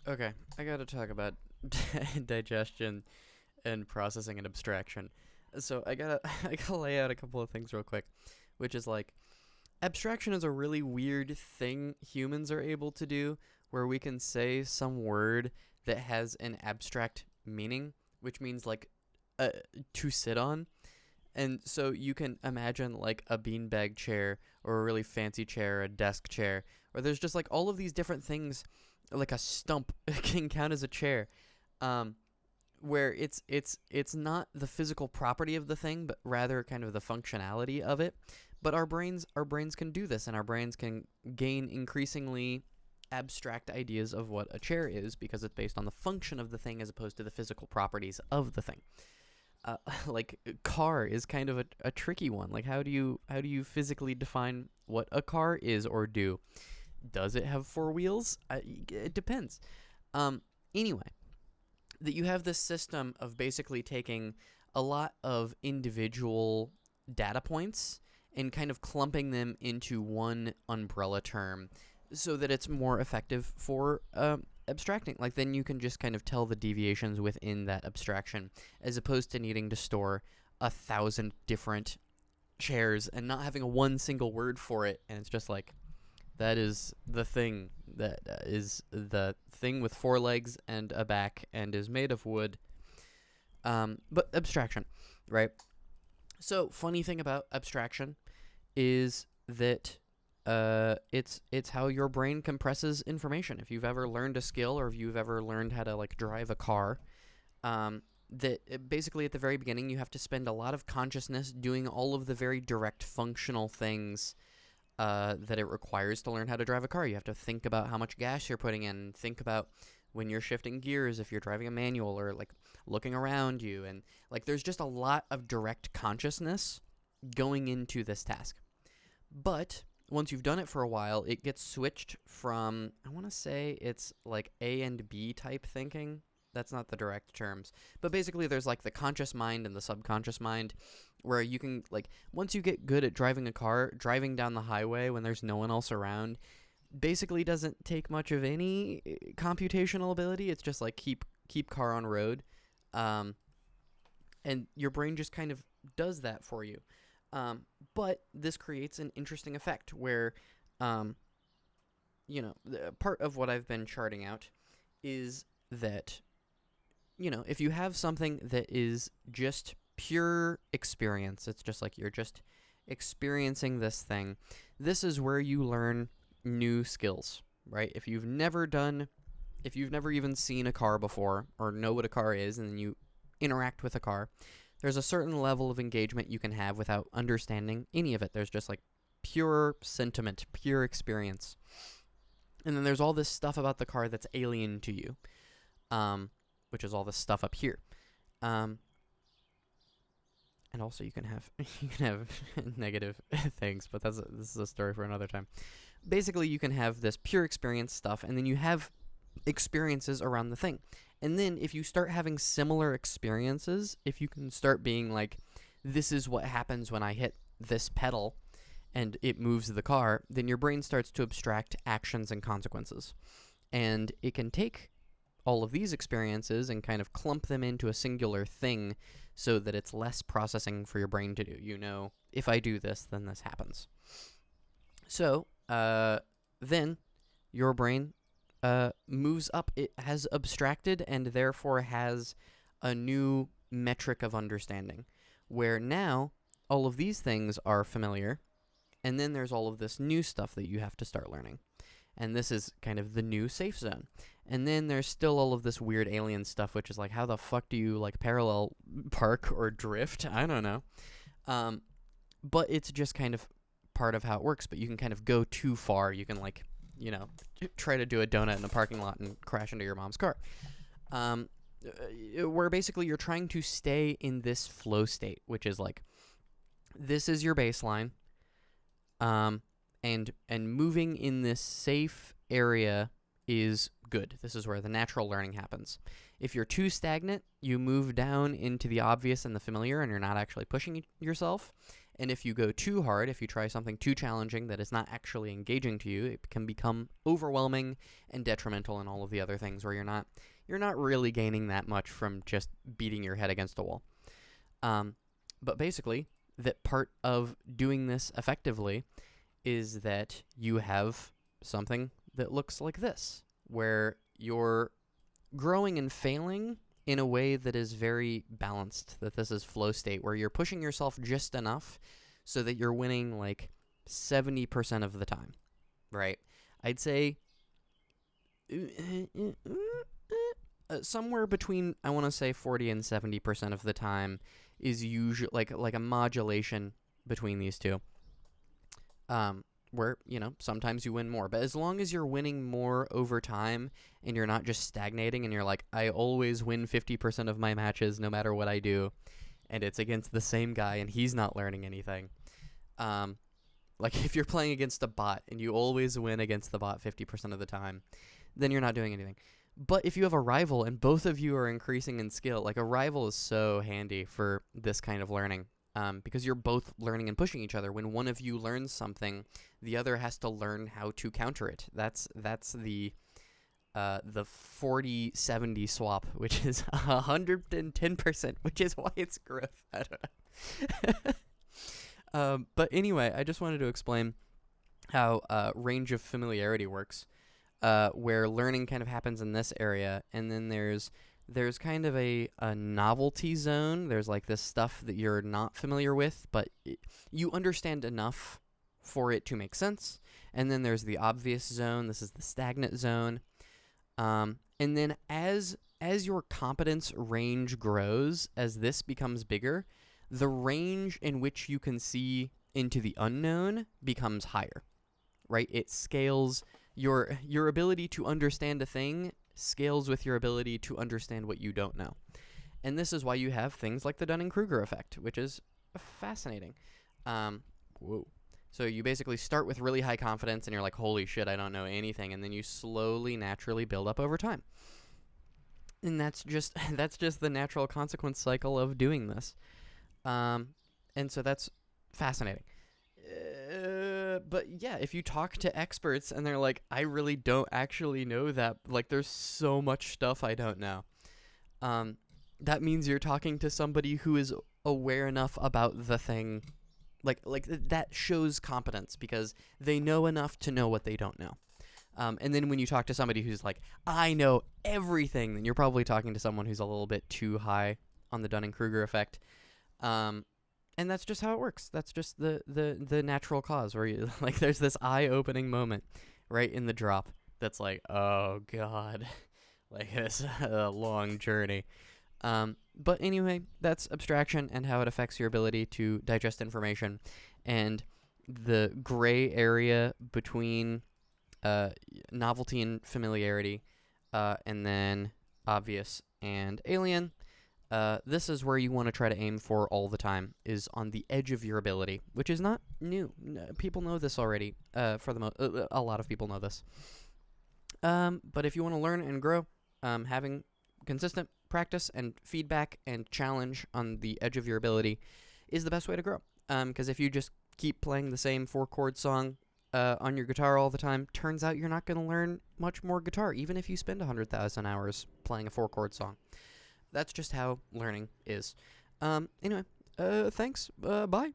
Okay, I gotta talk about digestion and processing and abstraction. So I gotta I gotta lay out a couple of things real quick, which is like abstraction is a really weird thing humans are able to do, where we can say some word that has an abstract meaning, which means like uh, to sit on. And so you can imagine like a beanbag chair or a really fancy chair, a desk chair, or there's just like all of these different things, like a stump can count as a chair. Um, where it's not the physical property of the thing, but rather kind of the functionality of it. But our brains can do this, and our brains can gain increasingly abstract ideas of what a chair is because it's based on the function of the thing as opposed to the physical properties of the thing. Like car is kind of a tricky one. Like how do you physically define what a car is or do? Does it have four wheels? It depends. Um, anyway, that you have this system of basically taking a lot of individual data points and kind of clumping them into one umbrella term so that it's more effective for abstracting. Like then you can just kind of tell the deviations within that abstraction as opposed to needing to store 1,000 different chairs and not having a one single word for it. And it's just like, that is the thing that is the thing with four legs and a back and is made of wood. But abstraction, right? So funny thing about abstraction is that it's how your brain compresses information. If you've ever learned a skill or if you've ever learned how to like drive a car, that basically at the very beginning you have to spend a lot of consciousness doing all of the very direct functional things that it requires to learn how to drive a car. You have to think about how much gas you're putting in, think about when you're shifting gears if you're driving a manual, or like looking around you, and like there's just a lot of direct consciousness going into this task. But once you've done it for a while, it gets switched from, I want to say it's like A and B type thinking. That's not the direct terms. But basically, there's like the conscious mind and the subconscious mind, where you can, like, once you get good at driving a car, driving down the highway when there's no one else around basically doesn't take much of any computational ability. It's just like keep car on road. Um, and your brain just kind of does that for you. But this creates an interesting effect where, um, part of what I've been charting out is that, if you have something that is just pure experience, it's just like you're just experiencing this thing, this is where you learn new skills, right? If you've never even seen a car before or know what a car is, and then you interact with a car, there's a certain level of engagement you can have without understanding any of it. There's just like pure sentiment, pure experience. And then there's all this stuff about the car that's alien to you, which is all this stuff up here. Um, and also you can have negative things, but this is a story for another time. Basically, you can have this pure experience stuff, and then you have experiences around the thing. And then if you start having similar experiences, if you can start being like, this is what happens when I hit this pedal and it moves the car, then your brain starts to abstract actions and consequences. And it can take all of these experiences and kind of clump them into a singular thing so that it's less processing for your brain to do. If I do this, then this happens. So, then your brain moves up. It has abstracted and therefore has a new metric of understanding, where now all of these things are familiar, and then there's all of this new stuff that you have to start learning. And this is kind of the new safe zone. And then there's still all of this weird alien stuff, which is like, how the fuck do you like parallel park or drift? I don't know. But it's just kind of part of how it works. But you can kind of go too far. You can like, try to do a donut in a parking lot and crash into your mom's car. Where basically you're trying to stay in this flow state, which is like, this is your baseline. And moving in this safe area is good. This is where the natural learning happens. If you're too stagnant, you move down into the obvious and the familiar, and you're not actually pushing yourself. And if you go too hard, if you try something too challenging that is not actually engaging to you, it can become overwhelming and detrimental in all of the other things where you're not really gaining that much from just beating your head against a wall. But basically, that part of doing this effectively is that you have something that looks like this, where you're growing and failing in a way that is very balanced, that this is flow state, where you're pushing yourself just enough so that you're winning like 70% of the time, right? I'd say somewhere between, I want to say 40 and 70% of the time is usually like a modulation between these two. Where, sometimes you win more. But as long as you're winning more over time and you're not just stagnating and you're like, I always win 50% of my matches no matter what I do, and it's against the same guy and he's not learning anything. Like if you're playing against a bot and you always win against the bot 50% of the time, then you're not doing anything. But if you have a rival and both of you are increasing in skill, like a rival is so handy for this kind of learning. Because you're both learning and pushing each other. When one of you learns something, the other has to learn how to counter it. That's the 40-70 swap, which is 110%, which is why it's growth. I don't know. But anyway, I just wanted to explain how range of familiarity works, where learning kind of happens in this area, and then there's kind of a novelty zone. There's like this stuff that you're not familiar with, but you understand enough for it to make sense. And then there's the obvious zone. This is the stagnant zone. And then as your competence range grows, as this becomes bigger, the range in which you can see into the unknown becomes higher, right? It scales. Your ability to understand a thing scales with your ability to understand what you don't know. And this is why you have things like the Dunning-Kruger effect, which is fascinating. So you basically start with really high confidence and you're like, holy shit, I don't know anything. And then you slowly, naturally build up over time. And that's just the natural consequence cycle of doing this. And so that's fascinating. But yeah, if you talk to experts and they're like, I really don't actually know that, like there's so much stuff I don't know. That means you're talking to somebody who is aware enough about the thing. Like that shows competence because they know enough to know what they don't know. And then when you talk to somebody who's like, I know everything, then you're probably talking to someone who's a little bit too high on the Dunning-Kruger effect. And that's just how it works. That's just the natural cause where you like there's this eye-opening moment right in the drop that's like, oh god, like it's a long journey. But anyway, that's abstraction and how it affects your ability to digest information, and the gray area between novelty and familiarity, and then obvious and alien. This is where you want to try to aim for all the time, is on the edge of your ability, which is not new. People know this already. A lot of people know this. But if you want to learn and grow, having consistent practice and feedback and challenge on the edge of your ability is the best way to grow. Because if you just keep playing the same 4-chord song on your guitar all the time, turns out you're not going to learn much more guitar, even if you spend 100,000 hours playing a 4-chord song. That's just how learning is. Anyway, thanks. Bye.